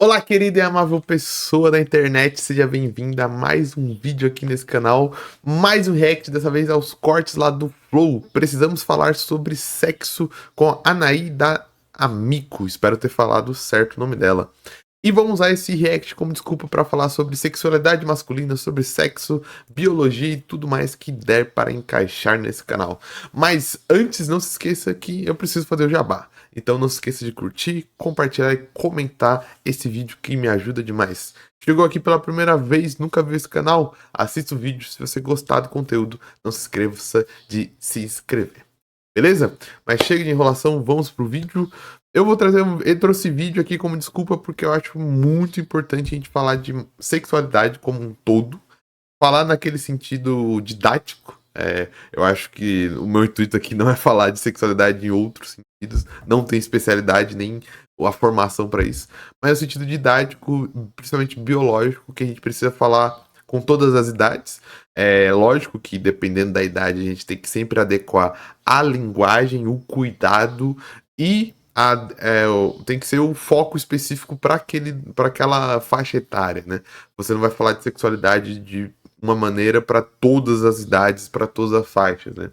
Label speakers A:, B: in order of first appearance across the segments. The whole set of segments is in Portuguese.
A: Olá, querida e amável pessoa da internet, seja bem-vinda a mais um vídeo aqui nesse canal, mais um react, dessa vez aos cortes lá do Flow. Precisamos falar sobre sexo com a Anaí da Amico, espero ter falado certo o nome dela. E vamos usar esse react como desculpa para falar sobre sexualidade masculina, sobre sexo, biologia e tudo mais que der para encaixar nesse canal. Mas antes, não se esqueça que eu preciso fazer o jabá. Então não se esqueça de curtir, compartilhar e comentar esse vídeo que me ajuda demais. Chegou aqui pela primeira vez, nunca viu esse canal? Assista o vídeo, se você gostar do conteúdo, não se esqueça de se inscrever. Beleza? Mas chega de enrolação, vamos pro vídeo. Eu trouxe vídeo aqui como desculpa porque eu acho muito importante a gente falar de sexualidade como um todo. Falar naquele sentido didático. Eu acho que o meu intuito aqui não é falar de sexualidade em outros sentidos. Não tem especialidade nem a formação para isso. Mas no sentido didático, principalmente biológico, que a gente precisa falar com todas as idades. É lógico que dependendo da idade a gente tem que sempre adequar a linguagem, o cuidado e tem que ser o foco específico para aquela faixa etária, né? Você não vai falar de sexualidade de uma maneira para todas as idades, para todas as faixas, né?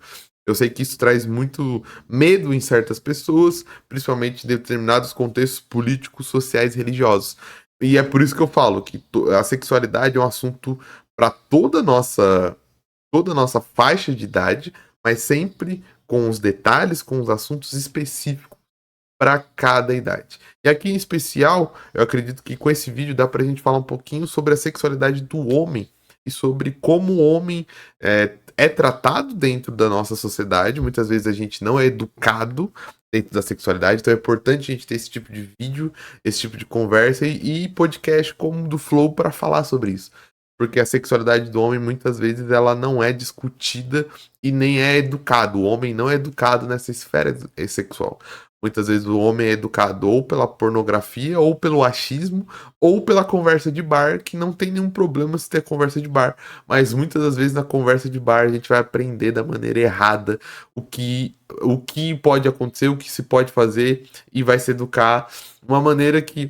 A: Eu sei que isso traz muito medo em certas pessoas, principalmente em determinados contextos políticos, sociais e religiosos. E é por isso que eu falo que a sexualidade é um assunto para toda a nossa faixa de idade, mas sempre com os detalhes, com os assuntos específicos para cada idade. E aqui em especial, eu acredito que com esse vídeo dá para a gente falar um pouquinho sobre a sexualidade do homem e sobre como o homem é tratado dentro da nossa sociedade. Muitas vezes a gente não é educado dentro da sexualidade, então é importante a gente ter esse tipo de vídeo, esse tipo de conversa e podcast como o do Flow para falar sobre isso. Porque a sexualidade do homem, muitas vezes, ela não é discutida e nem é educado. O homem não é educado nessa esfera sexual. Muitas vezes o homem é educado ou pela pornografia, ou pelo achismo, ou pela conversa de bar, que não tem nenhum problema se ter conversa de bar. Mas muitas das vezes na conversa de bar a gente vai aprender da maneira errada o que pode acontecer, o que se pode fazer, e vai se educar de uma maneira que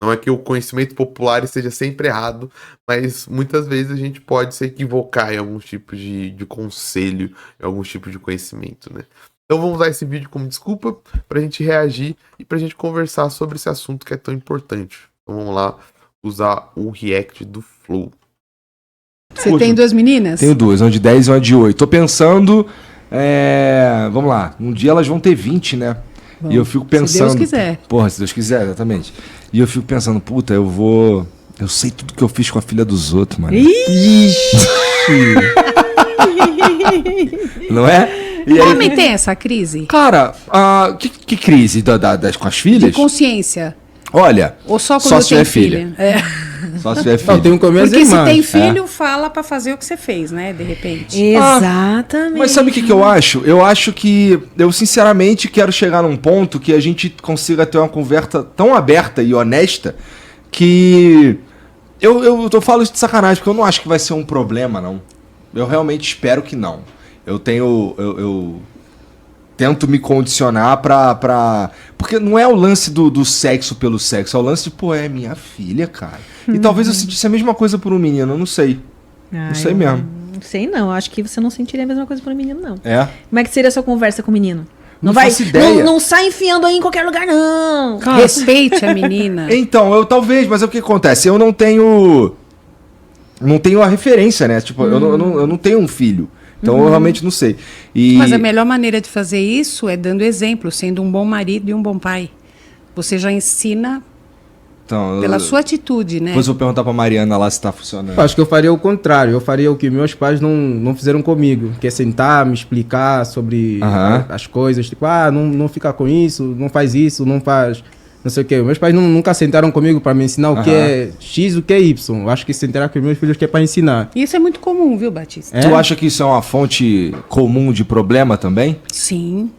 A: não é que o conhecimento popular esteja sempre errado, mas muitas vezes a gente pode se equivocar em alguns tipos de conselho, em alguns tipos de conhecimento, né? Então vamos usar esse vídeo como desculpa pra gente reagir e pra gente conversar sobre esse assunto que é tão importante. Então vamos lá usar o react do Flow.
B: Você tem duas meninas?
C: Tenho duas, uma de 10 e uma de 8. Tô pensando, vamos lá, um dia elas vão ter 20, né?
B: Bom,
C: e eu fico pensando...
B: se Deus quiser.
C: Porra, se Deus quiser, exatamente. E eu fico pensando, puta, eu sei tudo que eu fiz com a filha dos outros, mano.
B: Ixi!
C: Não é?
B: E o homem tem essa crise?
C: Cara, que crise com as filhas?
B: De consciência.
C: Olha,
B: ou só quando
C: só se tiver
B: filha?
C: Só se tiver filho.
D: Eu tenho com minhas
B: Porque
D: irmãs.
B: se tem filho, fala pra fazer o que você fez, né? De repente.
E: Exatamente.
C: Mas sabe o que eu acho? Eu acho que eu sinceramente quero chegar num ponto que a gente consiga ter uma conversa tão aberta e honesta que eu falo isso de sacanagem, porque eu não acho que vai ser um problema, não. Eu realmente espero que não. Eu tento me condicionar pra... Porque não é o lance do sexo pelo sexo, é o lance de, pô, é minha filha, cara. E talvez eu sentisse a mesma coisa por um menino, eu não sei. Não sei mesmo.
E: Não sei não, acho que você não sentiria a mesma coisa por um menino, não.
C: É?
E: Como é que seria a sua conversa com o menino?
C: Não faço ideia.
E: Não sai enfiando aí em qualquer lugar, não.
B: Cara, respeite a menina.
C: Então, talvez, mas o que acontece? Eu não tenho a referência, né? Tipo, eu não tenho um filho. Então eu realmente não sei.
B: Mas a melhor maneira de fazer isso é dando exemplo, sendo um bom marido e um bom pai. Você já ensina pela sua atitude, né?
C: Depois eu vou perguntar pra Mariana lá se tá funcionando.
D: Eu acho que eu faria o contrário. Eu faria o que meus pais não fizeram comigo. Que é sentar, me explicar sobre as coisas. Tipo, não fica com isso, não faz isso, não faz... Não sei o quê. Meus pais nunca sentaram comigo para me ensinar o que é X, o que é Y. Eu acho que sentaram com meus filhos que é para ensinar.
B: Isso é muito comum, viu, Batista?
C: Tu acha que isso é uma fonte comum de problema também?
B: Sim.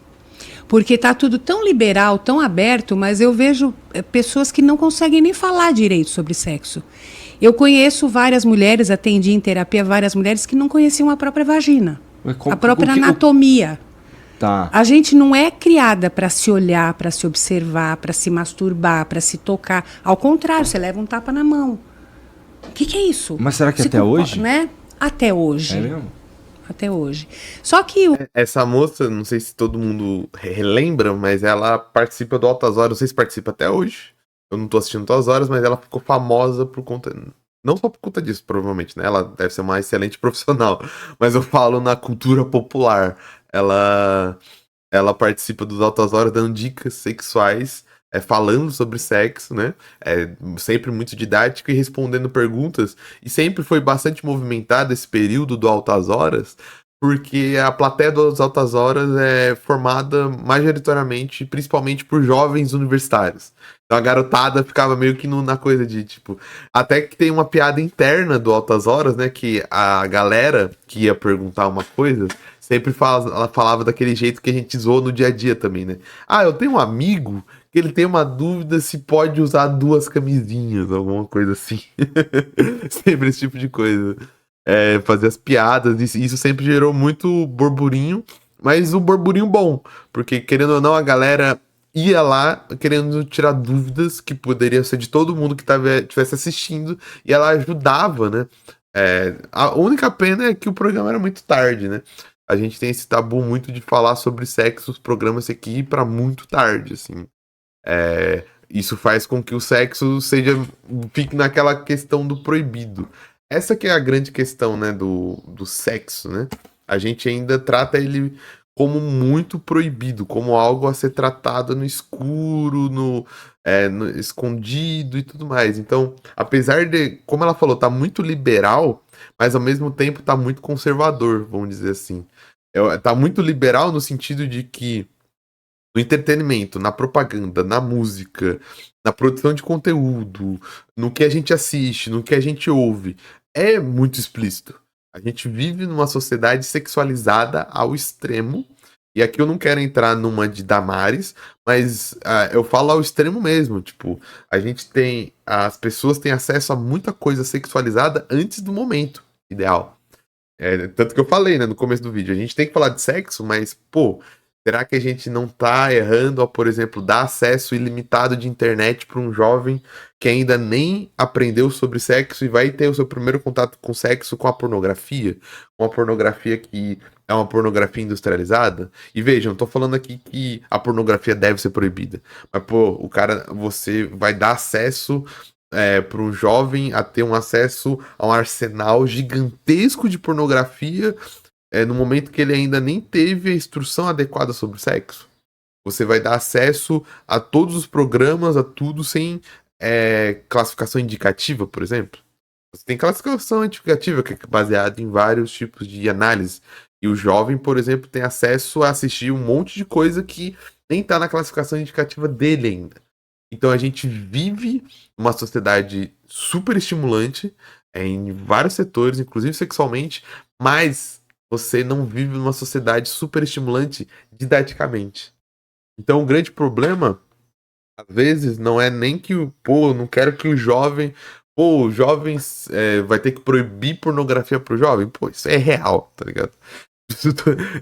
B: Porque tá tudo tão liberal, tão aberto, mas eu vejo pessoas que não conseguem nem falar direito sobre sexo. Eu conheço várias mulheres, atendi em terapia várias mulheres que não conheciam a própria vagina, a própria anatomia.
C: Tá.
B: A gente não é criada para se olhar, para se observar, para se masturbar, para se tocar. Ao contrário, você leva um tapa na mão. O que é isso?
C: Mas será que
B: Se
C: até
B: comporta,
C: hoje?
B: né? Até hoje.
C: É mesmo?
B: Até hoje. Só que
A: Essa moça, não sei se todo mundo relembra, mas ela participa do Altas Horas, não sei se participa até hoje. Eu não tô assistindo Altas Horas, mas ela ficou famosa por conta... Não só por conta disso, provavelmente, né? Ela deve ser uma excelente profissional. Mas eu falo na cultura popular. Ela participa dos Altas Horas dando dicas sexuais, falando sobre sexo, né? Sempre muito didático e respondendo perguntas. E sempre foi bastante movimentado esse período do Altas Horas, porque a plateia das Altas Horas é formada majoritariamente, principalmente por jovens universitários. Então a garotada ficava meio que na coisa de, tipo... Até que tem uma piada interna do Altas Horas, né? Que a galera que ia perguntar uma coisa... ela falava daquele jeito que a gente zoou no dia a dia também, né? Ah, eu tenho um amigo que ele tem uma dúvida se pode usar 2 camisinhas, alguma coisa assim. Sempre esse tipo de coisa. Fazer as piadas, isso sempre gerou muito burburinho, mas um burburinho bom, porque querendo ou não, a galera ia lá querendo tirar dúvidas que poderiam ser de todo mundo que estivesse assistindo, e ela ajudava, né? A única pena é que o programa era muito tarde, né? A gente tem esse tabu muito de falar sobre sexo, os programas aqui para muito tarde, assim. Isso faz com que o sexo fique naquela questão do proibido. Essa que é a grande questão, né, do sexo, né? A gente ainda trata ele como muito proibido, como algo a ser tratado no escuro, no escondido e tudo mais. Então, apesar de, como ela falou, tá muito liberal, mas ao mesmo tempo tá muito conservador, vamos dizer assim. Tá muito liberal no sentido de que no entretenimento, na propaganda, na música, na produção de conteúdo, no que a gente assiste, no que a gente ouve, é muito explícito. A gente vive numa sociedade sexualizada ao extremo, e aqui eu não quero entrar numa de Damares, mas eu falo ao extremo mesmo, tipo, as pessoas têm acesso a muita coisa sexualizada antes do momento ideal. Tanto que eu falei, né, no começo do vídeo, a gente tem que falar de sexo, mas, pô, será que a gente não tá errando ao, por exemplo, dar acesso ilimitado de internet para um jovem que ainda nem aprendeu sobre sexo e vai ter o seu primeiro contato com sexo com a pornografia? Uma pornografia que é uma pornografia industrializada? E vejam, não tô falando aqui que a pornografia deve ser proibida. Mas, pô, você vai dar acesso para um jovem a ter um acesso a um arsenal gigantesco de pornografia no momento que ele ainda nem teve a instrução adequada sobre o sexo. Você vai dar acesso a todos os programas, a tudo sem classificação indicativa, por exemplo. Você tem classificação indicativa que é baseada em vários tipos de análise. E o jovem, por exemplo, tem acesso a assistir um monte de coisa que nem está na classificação indicativa dele ainda. Então a gente vive uma sociedade super estimulante em vários setores, inclusive sexualmente, mas você não vive numa sociedade super estimulante didaticamente. Então o grande problema, às vezes, não é nem que eu não quero que o jovem... os jovens vai ter que proibir pornografia pro jovem. Pô, isso é real, tá ligado?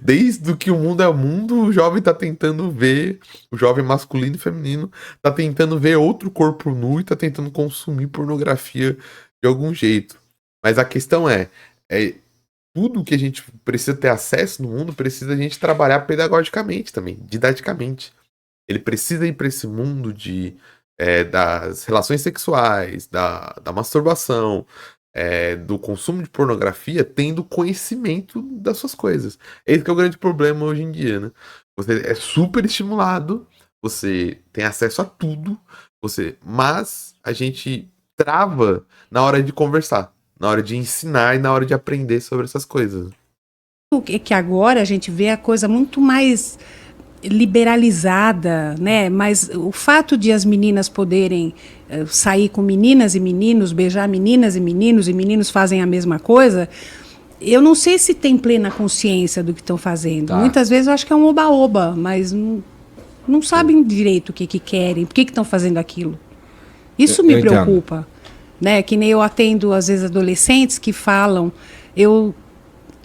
A: Desde que o mundo é mundo, o jovem tá tentando ver, o jovem masculino e feminino tá tentando ver outro corpo nu e tá tentando consumir pornografia de algum jeito. Mas a questão é tudo que a gente precisa ter acesso no mundo, precisa a gente trabalhar pedagogicamente também, didaticamente. Ele precisa ir para esse mundo das relações sexuais, da masturbação, do consumo de pornografia, tendo conhecimento das suas coisas. Esse que é o grande problema hoje em dia, né? Você é super estimulado, você tem acesso a tudo, mas a gente trava na hora de conversar, na hora de ensinar e na hora de aprender sobre essas coisas.
B: Que agora a gente vê a coisa muito mais liberalizada, né? Mas o fato de as meninas poderem sair com meninas e meninos, beijar meninas e meninos fazem a mesma coisa, eu não sei se tem plena consciência do que estão fazendo.
C: Tá.
B: Muitas vezes eu acho que é um oba-oba, mas não sabem direito o que querem, por que estão fazendo aquilo. Isso me preocupa. Né? Que nem eu atendo, às vezes, adolescentes que falam...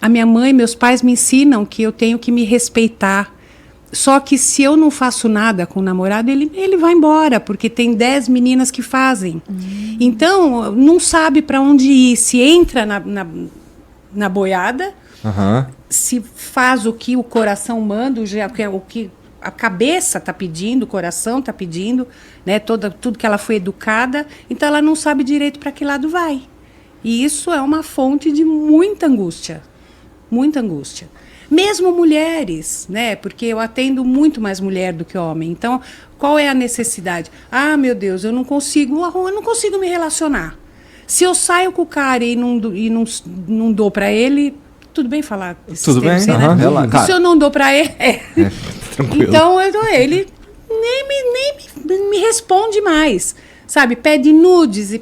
B: A minha mãe e meus pais me ensinam que eu tenho que me respeitar, Só que se eu não faço nada com o namorado, ele vai embora, porque tem 10 meninas que fazem. Então, não sabe para onde ir. Se entra na boiada, se faz o que o coração manda, o que a cabeça está pedindo, o coração está pedindo, né? Tudo que ela foi educada, então ela não sabe direito para que lado vai. E isso é uma fonte de muita angústia. Muita angústia. Mesmo mulheres, né? Porque eu atendo muito mais mulher do que homem. Então, qual é a necessidade? Ah, meu Deus, eu não consigo me relacionar. Se eu saio com o cara e não dou para ele, tudo bem falar?
C: Tudo bem,
B: assim, né? Se eu não dou para ele, então ele nem me responde mais. Sabe, pede nudes e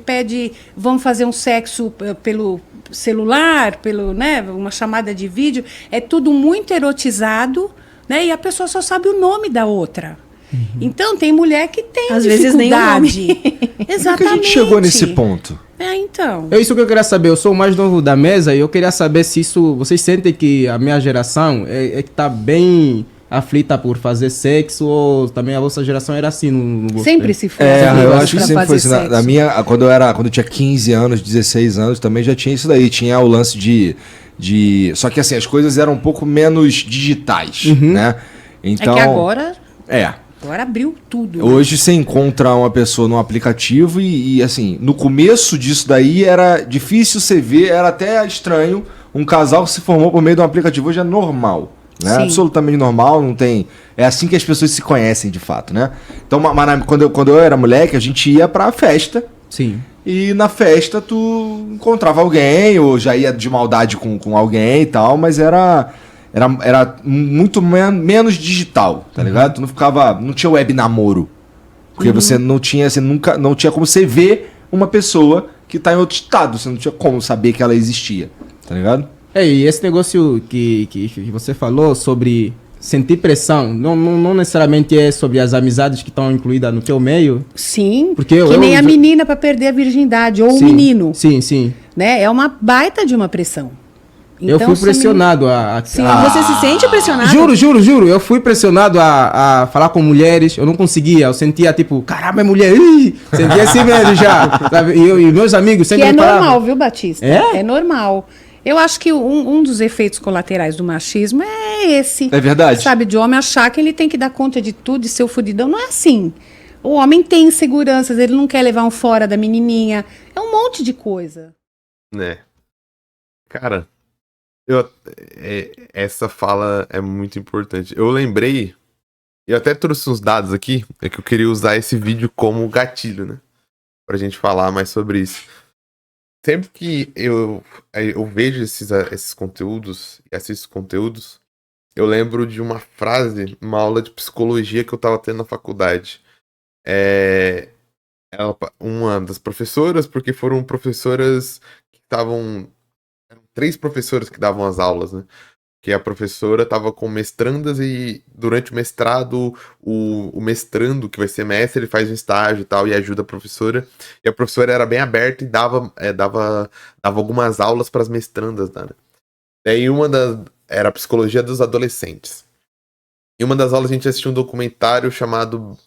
B: vamos fazer um sexo pelo celular, né, uma chamada de vídeo, é tudo muito erotizado, né, e a pessoa só sabe o nome da outra. Então, tem mulher que tem
E: às
B: dificuldade.
E: vezes nem o nome.
B: Exatamente.
C: Como que a gente chegou nesse ponto?
B: Então.
D: É isso que eu queria saber. Eu sou o mais novo da mesa e eu queria saber se isso... Vocês sentem que a minha geração que tá bem aflita por fazer sexo, ou também a vossa geração era assim no
B: Sempre se foi.
C: Eu acho que sempre foi assim. Na minha, quando eu tinha 15 anos, 16 anos, também já tinha isso daí. Tinha o lance de... Só que assim, as coisas eram um pouco menos digitais, né? Então,
B: é que agora...
C: É.
B: Agora abriu tudo. Né?
C: Hoje você encontra uma pessoa num aplicativo e assim, no começo disso daí era difícil você ver, era até estranho. Um casal que se formou por meio de um aplicativo hoje é normal. Né? Absolutamente normal, não tem. É assim que as pessoas se conhecem de fato, né? Então, quando eu era moleque, a gente ia pra festa.
D: Sim.
C: E na festa tu encontrava alguém, ou já ia de maldade com alguém e tal, mas era muito menos digital, tá ligado? Tu não tinha web namoro. Porque você não tinha como você ver uma pessoa que tá em outro estado, você não tinha como saber que ela existia, tá ligado?
D: E esse negócio que você falou sobre sentir pressão, não necessariamente é sobre as amizades que estão incluídas no teu meio?
B: Sim,
D: porque
B: nem a menina para perder a virgindade, ou
D: sim,
B: o menino.
D: Sim.
B: Né? É uma baita de uma pressão.
D: Então, eu fui pressionado
E: Sim, você se sente pressionado?
D: Juro. Eu fui pressionado a falar com mulheres. Eu não conseguia. Eu sentia tipo, caramba, é mulher. Sentia assim mesmo já. Sabe? E meus amigos sempre
B: me falavam.
D: normal,
B: viu, Batista?
D: É
B: normal. Eu acho que um dos efeitos colaterais do machismo é esse.
C: É verdade.
B: Sabe, de homem achar que ele tem que dar conta de tudo e ser o fudidão. Não é assim. O homem tem inseguranças, ele não quer levar um fora da menininha. É um monte de coisa.
A: Né. Cara... essa fala é muito importante. Eu lembrei, eu até trouxe uns dados aqui, é que eu queria usar esse vídeo como gatilho, né? Pra gente falar mais sobre isso. Sempre que eu vejo esses conteúdos e assisto conteúdos, eu lembro de uma frase, uma aula de psicologia que eu tava tendo na faculdade. Uma das professoras, porque foram professoras que estavam... 3 professoras que davam as aulas, né? Que a professora estava com mestrandas e durante o mestrado, o mestrando, que vai ser mestre, ele faz um estágio e tal, e ajuda a professora. E a professora era bem aberta e dava algumas aulas para as mestrandas, né? Daí era a psicologia dos adolescentes. Em uma das aulas a gente assistiu um documentário chamado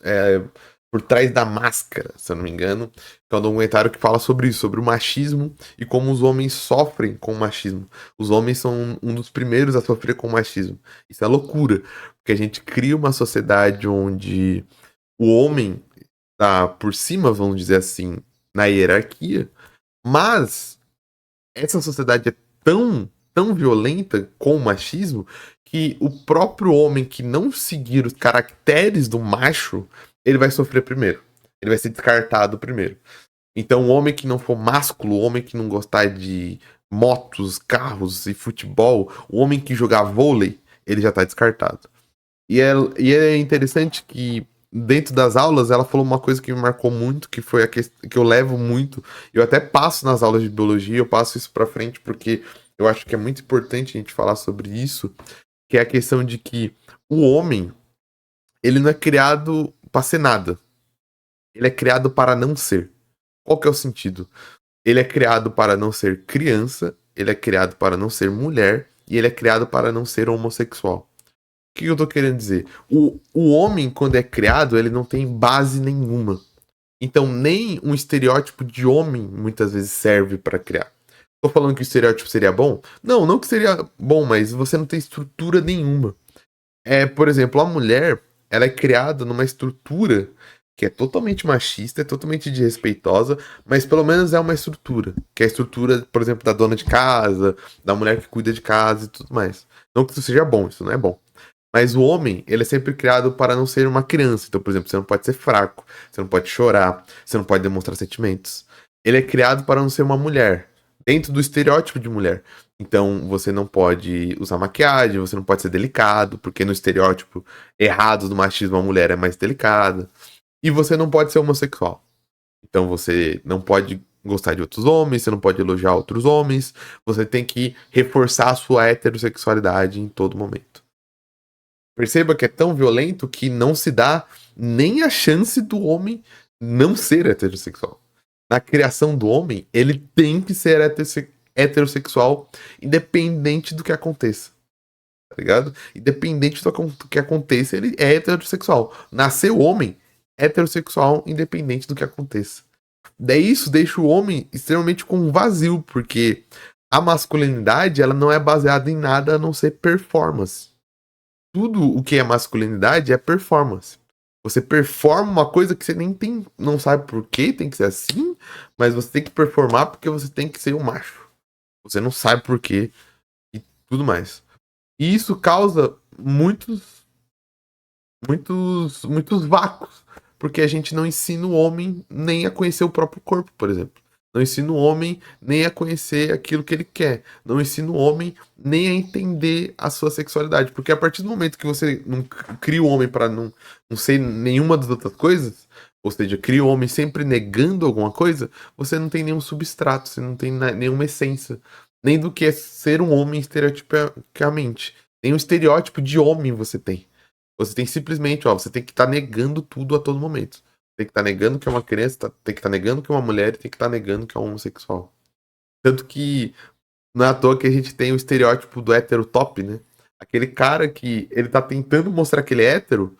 A: Por Trás da Máscara, se eu não me engano, que é um documentário que fala sobre isso, sobre o machismo e como os homens sofrem com o machismo. Os homens são um dos primeiros a sofrer com o machismo. Isso é loucura, porque a gente cria uma sociedade onde o homem tá por cima, vamos dizer assim, na hierarquia, mas essa sociedade é tão violenta com o machismo que o próprio homem que não seguir os caracteres do macho, ele vai sofrer primeiro. Ele vai ser descartado primeiro. Então, o homem que não for másculo, o homem que não gostar de motos, carros e futebol, o homem que jogar vôlei, ele já tá descartado. E é interessante que, dentro das aulas, ela falou uma coisa que me marcou muito, que foi a que eu levo muito. Eu até passo nas aulas de biologia, eu passo isso pra frente, porque eu acho que é muito importante a gente falar sobre isso, que é a questão de que o homem, ele não é criado para ser nada. Ele é criado para não ser. Qual que é o sentido? Ele é criado para não ser criança, ele é criado para não ser mulher e ele é criado para não ser homossexual. que eu tô querendo dizer? O homem, quando é criado, ele não tem base nenhuma. Então, nem um estereótipo de homem muitas vezes serve pra criar. Tô falando que o estereótipo seria bom? Não, não que seria bom, mas você não tem estrutura nenhuma. Por exemplo, a mulher, ela é criada numa estrutura que é totalmente machista, é totalmente desrespeitosa, mas pelo menos é uma estrutura. Que é a estrutura, por exemplo, da dona de casa, da mulher que cuida de casa e tudo mais. Não que isso seja bom, isso não é bom. Mas o homem, ele é sempre criado para não ser uma criança. Então, por exemplo, você não pode ser fraco, você não pode chorar, você não pode demonstrar sentimentos. Ele é criado para não ser uma mulher, dentro do estereótipo de mulher. Então, você não pode usar maquiagem, você não pode ser delicado, porque no estereótipo errado do machismo a mulher é mais delicada. E você não pode ser homossexual. Então, você não pode gostar de outros homens, você não pode elogiar outros homens, você tem que reforçar a sua heterossexualidade em todo momento. Perceba que é tão violento que não se dá nem a chance do homem não ser heterossexual. Na criação do homem, ele tem que ser heterossexual, independente do que aconteça. Tá ligado? Independente do que aconteça, ele é heterossexual. Nasceu homem, heterossexual, independente do que aconteça. Daí isso deixa o homem extremamente com um vazio, porque a masculinidade ela não é baseada em nada a não ser performance. Tudo o que é masculinidade é performance. Você performa uma coisa que você nem tem, não sabe por que tem que ser assim, mas você tem que performar porque você tem que ser um macho. Você não sabe por quê e tudo mais. E isso causa muitos vácuos, porque a gente não ensina o homem nem a conhecer o próprio corpo, por exemplo. Não ensina o homem nem a conhecer aquilo que ele quer. Não ensina o homem nem a entender a sua sexualidade. Porque a partir do momento que você não cria o homem para não ser nenhuma das outras coisas, ou seja, cria o homem sempre negando alguma coisa, você não tem nenhum substrato, você não tem nenhuma essência. Nem do que é ser um homem estereotipicamente. Nenhum estereótipo de homem você tem. Você tem simplesmente, você tem que estar negando tudo a todo momento. Tem que estar negando que é uma criança, tem que estar negando que é uma mulher e tem que estar negando que é um homossexual. Tanto que não é à toa que a gente tem o estereótipo do hétero top, né? Aquele cara que ele tá tentando mostrar que ele é hétero,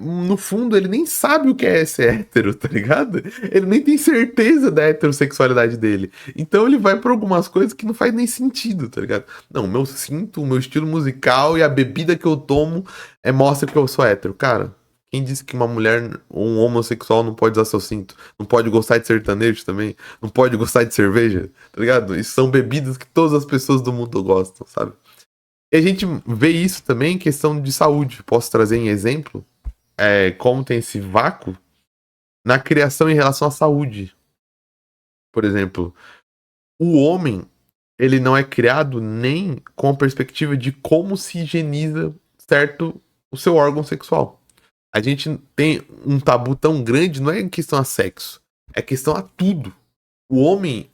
A: no fundo ele nem sabe o que é ser hétero, tá ligado? Ele nem tem certeza da heterossexualidade dele. Então ele vai por algumas coisas que não faz nem sentido, tá ligado? Não, o meu cinto, o meu estilo musical e a bebida que eu tomo mostra que eu sou hétero. Cara, quem disse que uma mulher ou um homossexual não pode usar seu cinto? Não pode gostar de sertanejo também? Não pode gostar de cerveja? Tá ligado? Isso são bebidas que todas as pessoas do mundo gostam, sabe? E a gente vê isso também em questão de saúde. Posso trazer em exemplo como tem esse vácuo na criação em relação à saúde. Por exemplo, o homem ele não é criado nem com a perspectiva de como se higieniza certo o seu órgão sexual. A gente tem um tabu tão grande, não é em questão a sexo, é questão a tudo. O homem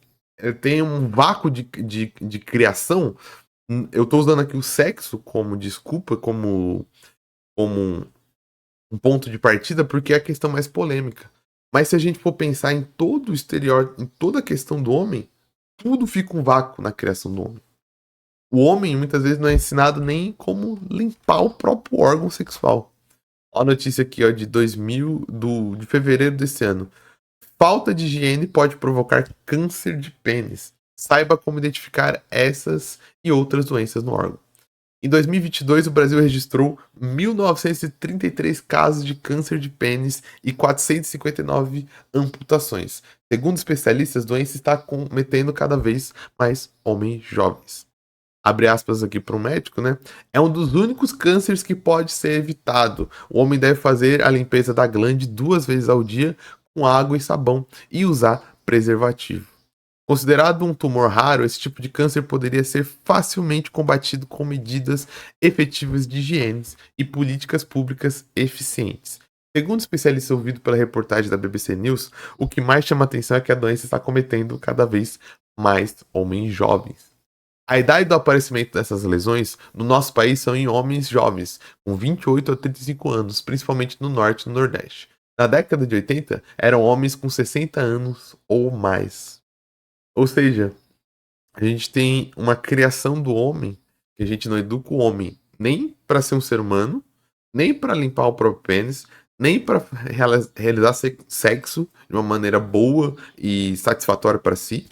A: tem um vácuo de criação. Eu tô usando aqui o sexo como desculpa, como um ponto de partida, porque é a questão mais polêmica. Mas se a gente for pensar em todo o exterior, em toda a questão do homem, tudo fica um vácuo na criação do homem. O homem muitas vezes não é ensinado nem como limpar o próprio órgão sexual. Ó a notícia aqui, ó, de fevereiro desse ano. Falta de higiene pode provocar câncer de pênis. Saiba como identificar essas e outras doenças no órgão. Em 2022, o Brasil registrou 1.933 casos de câncer de pênis e 459 amputações. Segundo especialistas, a doença está cometendo cada vez mais homens jovens. Abre aspas aqui para um médico, né? É um dos únicos cânceres que pode ser evitado. O homem deve fazer a limpeza da glande 2 vezes ao dia com água e sabão e usar preservativo. Considerado um tumor raro, esse tipo de câncer poderia ser facilmente combatido com medidas efetivas de higiene e políticas públicas eficientes. Segundo especialista ouvido pela reportagem da BBC News, o que mais chama atenção é que a doença está cometendo cada vez mais homens jovens. A idade do aparecimento dessas lesões no nosso país são em homens jovens, com 28 a 35 anos, principalmente no norte e no nordeste. Na década de 80, eram homens com 60 anos ou mais. Ou seja, a gente tem uma criação do homem, que a gente não educa o homem nem pra ser um ser humano, nem pra limpar o próprio pênis, nem pra realizar sexo de uma maneira boa e satisfatória pra si,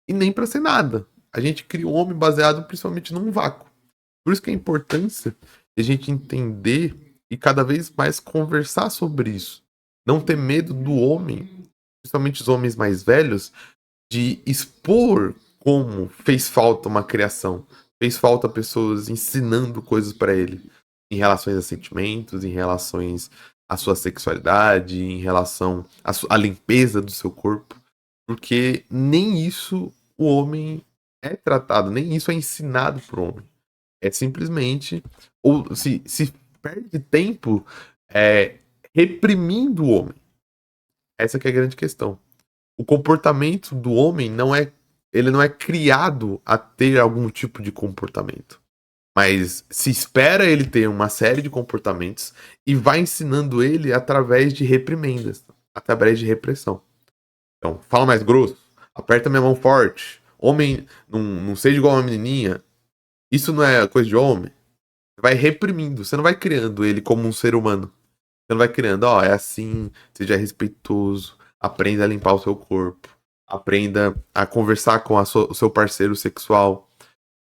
A: e nem pra ser nada. A gente cria um homem baseado principalmente num vácuo. Por isso que a importância de a gente entender e cada vez mais conversar sobre isso. Não ter medo do homem, principalmente os homens mais velhos, de expor como fez falta uma criação. Fez falta pessoas ensinando coisas pra ele. Em relações a sentimentos, em relações à sua sexualidade, em relação à limpeza do seu corpo. Porque nem isso o homem é tratado, nem isso é ensinado pro homem. É simplesmente, ou se perde tempo reprimindo o homem. Essa que é a grande questão. O comportamento do homem ele não é criado a ter algum tipo de comportamento. Mas se espera ele ter uma série de comportamentos e vai ensinando ele através de reprimendas, através de repressão. Então, fala mais grosso, aperta minha mão forte, homem, não seja igual uma menininha, isso não é coisa de homem. Você vai reprimindo, você não vai criando ele como um ser humano. Você não vai criando, é assim, seja respeitoso, aprenda a limpar o seu corpo, aprenda a conversar com o seu parceiro sexual,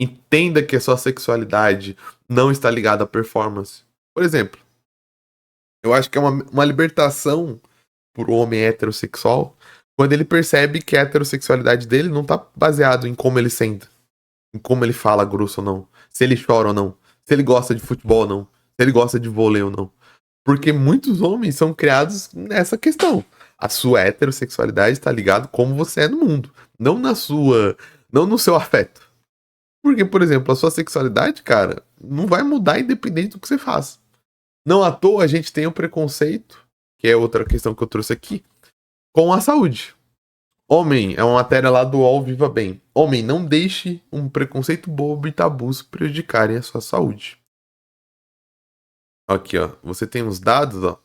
A: entenda que a sua sexualidade não está ligada à performance. Por exemplo, eu acho que é uma libertação para o homem heterossexual quando ele percebe que a heterossexualidade dele não está baseado em como ele senta, em como ele fala grosso ou não, se ele chora ou não, se ele gosta de futebol ou não, se ele gosta de vôlei ou não. Porque muitos homens são criados nessa questão. A sua heterossexualidade está ligada como você é no mundo, não no seu afeto. Porque, por exemplo, a sua sexualidade, cara, não vai mudar independente do que você faça. Não à toa a gente tem o preconceito, que é outra questão que eu trouxe aqui, com a saúde. Homem, é uma matéria lá do UOL Viva Bem. Homem, não deixe um preconceito bobo e tabus prejudicarem a sua saúde. Aqui, ó. Você tem os dados, ó.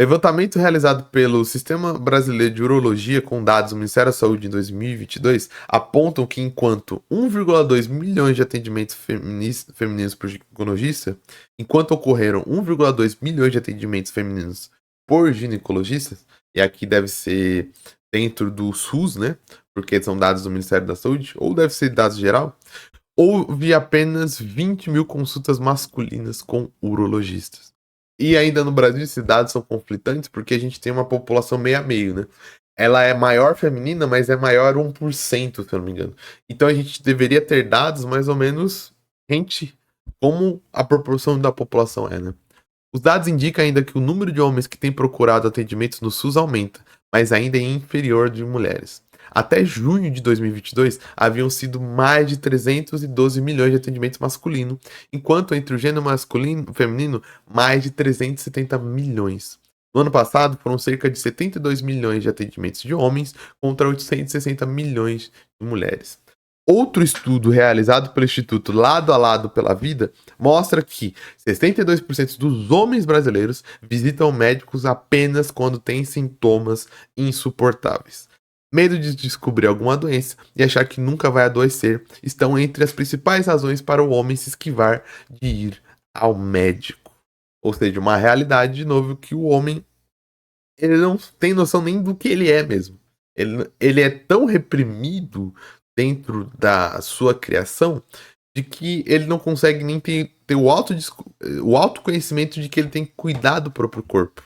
A: Levantamento realizado pelo Sistema Brasileiro de Urologia com dados do Ministério da Saúde em 2022 apontam que enquanto 1,2 milhões de atendimentos femininos por ginecologista, enquanto ocorreram 1,2 milhões de atendimentos femininos por ginecologistas, e aqui deve ser dentro do SUS, né? Porque são dados do Ministério da Saúde, ou deve ser dados geral, houve apenas 20 mil consultas masculinas com urologistas. E ainda no Brasil esses dados são conflitantes porque a gente tem uma população meio a meio, né? Ela é maior feminina, mas é maior 1%, se eu não me engano. Então a gente deveria ter dados mais ou menos como a proporção da população é, né? Os dados indicam ainda que o número de homens que têm procurado atendimentos no SUS aumenta, mas ainda é inferior de mulheres. Até junho de 2022, haviam sido mais de 312 milhões de atendimentos masculinos, enquanto entre o gênero masculino e feminino, mais de 370 milhões. No ano passado, foram cerca de 72 milhões de atendimentos de homens contra 860 milhões de mulheres. Outro estudo realizado pelo Instituto Lado a Lado pela Vida mostra que 62% dos homens brasileiros visitam médicos apenas quando têm sintomas insuportáveis. Medo de descobrir alguma doença e achar que nunca vai adoecer estão entre as principais razões para o homem se esquivar de ir ao médico. Ou seja, uma realidade, de novo, que o homem ele não tem noção nem do que ele é mesmo. Ele é tão reprimido dentro da sua criação de que ele não consegue nem ter o autoconhecimento de que ele tem que cuidar do próprio corpo.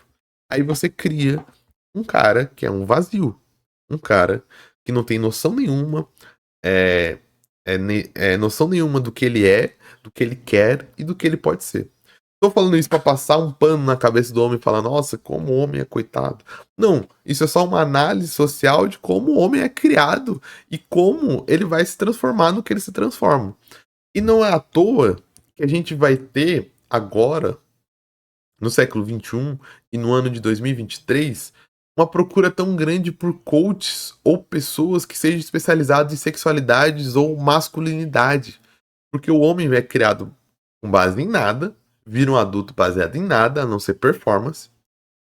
A: Aí você cria um cara que é um vazio. Um cara que não tem noção nenhuma, noção nenhuma do que ele é, do que ele quer e do que ele pode ser. Tô falando isso pra passar um pano na cabeça do homem e falar, nossa, como o homem é coitado. Não, isso é só uma análise social de como o homem é criado e como ele vai se transformar no que ele se transforma. E não é à toa que a gente vai ter agora, no século XXI e no ano de 2023, uma procura tão grande por coaches ou pessoas que sejam especializados em sexualidades ou masculinidade. Porque o homem é criado com base em nada, vira um adulto baseado em nada, a não ser performance.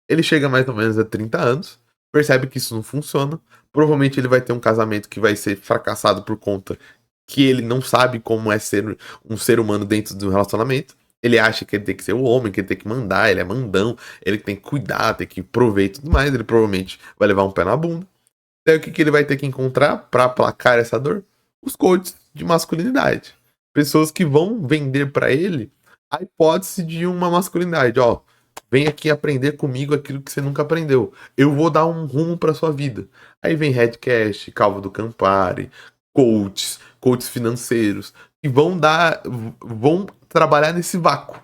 A: Ele chega mais ou menos a 30 anos, percebe que isso não funciona. Provavelmente ele vai ter um casamento que vai ser fracassado por conta que ele não sabe como é ser um ser humano dentro de um relacionamento. Ele acha que ele tem que ser o homem, que ele tem que mandar, ele é mandão, ele tem que cuidar, tem que prover e tudo mais, ele provavelmente vai levar um pé na bunda. Daí o que ele vai ter que encontrar para aplacar essa dor? Os coaches de masculinidade. Pessoas que vão vender para ele a hipótese de uma masculinidade. Ó, vem aqui aprender comigo aquilo que você nunca aprendeu. Eu vou dar um rumo para sua vida. Aí vem Redcast, Calvo do Campari, coaches financeiros, que vão trabalhar nesse vácuo.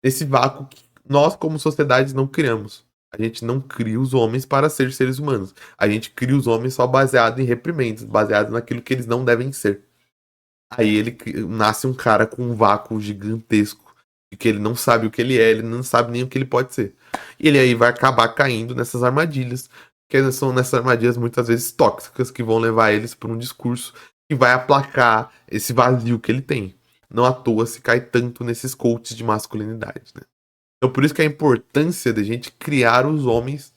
A: Nesse vácuo que nós, como sociedade, não criamos. A gente não cria os homens para ser seres humanos. A gente cria os homens só baseado em reprimendas, baseado naquilo que eles não devem ser. Aí nasce um cara com um vácuo gigantesco, de que ele não sabe o que ele é, ele não sabe nem o que ele pode ser. E ele aí vai acabar caindo nessas armadilhas, que são nessas armadilhas muitas vezes tóxicas, que vão levar eles para um discurso que vai aplacar esse vazio que ele tem. Não à toa se cai tanto nesses coaches de masculinidade, né? Então por isso que a importância da gente criar os homens,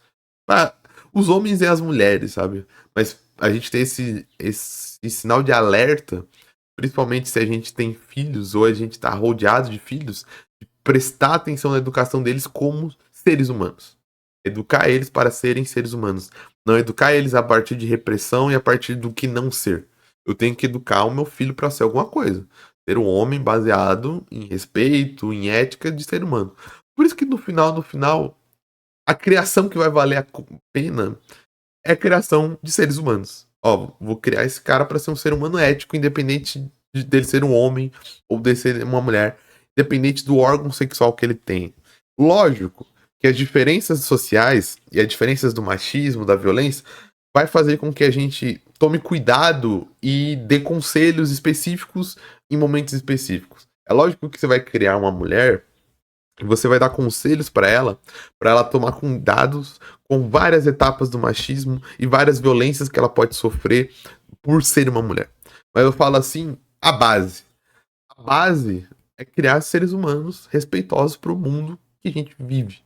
A: os homens e as mulheres, sabe? Mas a gente tem esse sinal de alerta, principalmente se a gente tem filhos ou a gente está rodeado de filhos, de prestar atenção na educação deles como seres humanos. Educar eles para serem seres humanos. Não educar eles a partir de repressão e a partir do que não ser. Eu tenho que educar o meu filho para ser alguma coisa. Ser um homem baseado em respeito, em ética de ser humano. Por isso que no final, a criação que vai valer a pena é a criação de seres humanos. Ó, vou criar esse cara para ser um ser humano ético, independente dele ser um homem ou dele ser uma mulher, independente do órgão sexual que ele tem. Lógico que as diferenças sociais e as diferenças do machismo, da violência, vai fazer com que a gente tome cuidado e dê conselhos específicos em momentos específicos. É lógico que você vai criar uma mulher e você vai dar conselhos para ela tomar cuidados com várias etapas do machismo e várias violências que ela pode sofrer por ser uma mulher. Mas eu falo assim, a base. A base é criar seres humanos respeitosos para o mundo que a gente vive.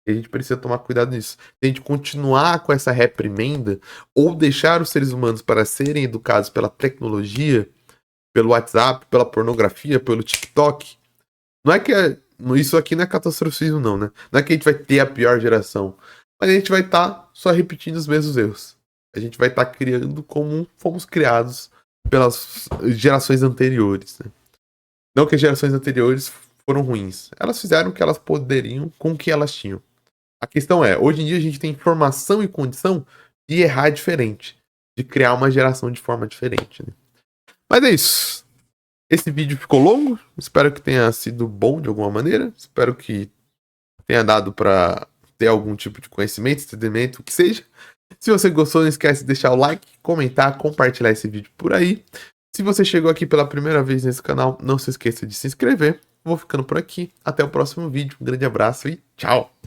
A: E a gente precisa tomar cuidado nisso. Se a gente continuar com essa reprimenda ou deixar os seres humanos para serem educados pela tecnologia, pelo WhatsApp, pela pornografia, pelo TikTok, não é que isso aqui não é catastrofismo não, né? Não é que a gente vai ter a pior geração, mas a gente vai estar só repetindo os mesmos erros. A gente vai estar criando como fomos criados pelas gerações anteriores, né? Não que as gerações anteriores foram ruins. Elas fizeram o que elas poderiam com o que elas tinham. A questão é, hoje em dia a gente tem informação e condição de errar diferente, de criar uma geração de forma diferente, né? Mas é isso. Esse vídeo ficou longo, espero que tenha sido bom de alguma maneira, espero que tenha dado para ter algum tipo de conhecimento, entendimento, o que seja. Se você gostou, não esquece de deixar o like, comentar, compartilhar esse vídeo por aí. Se você chegou aqui pela primeira vez nesse canal, não se esqueça de se inscrever. Vou ficando por aqui, até o próximo vídeo, um grande abraço e tchau!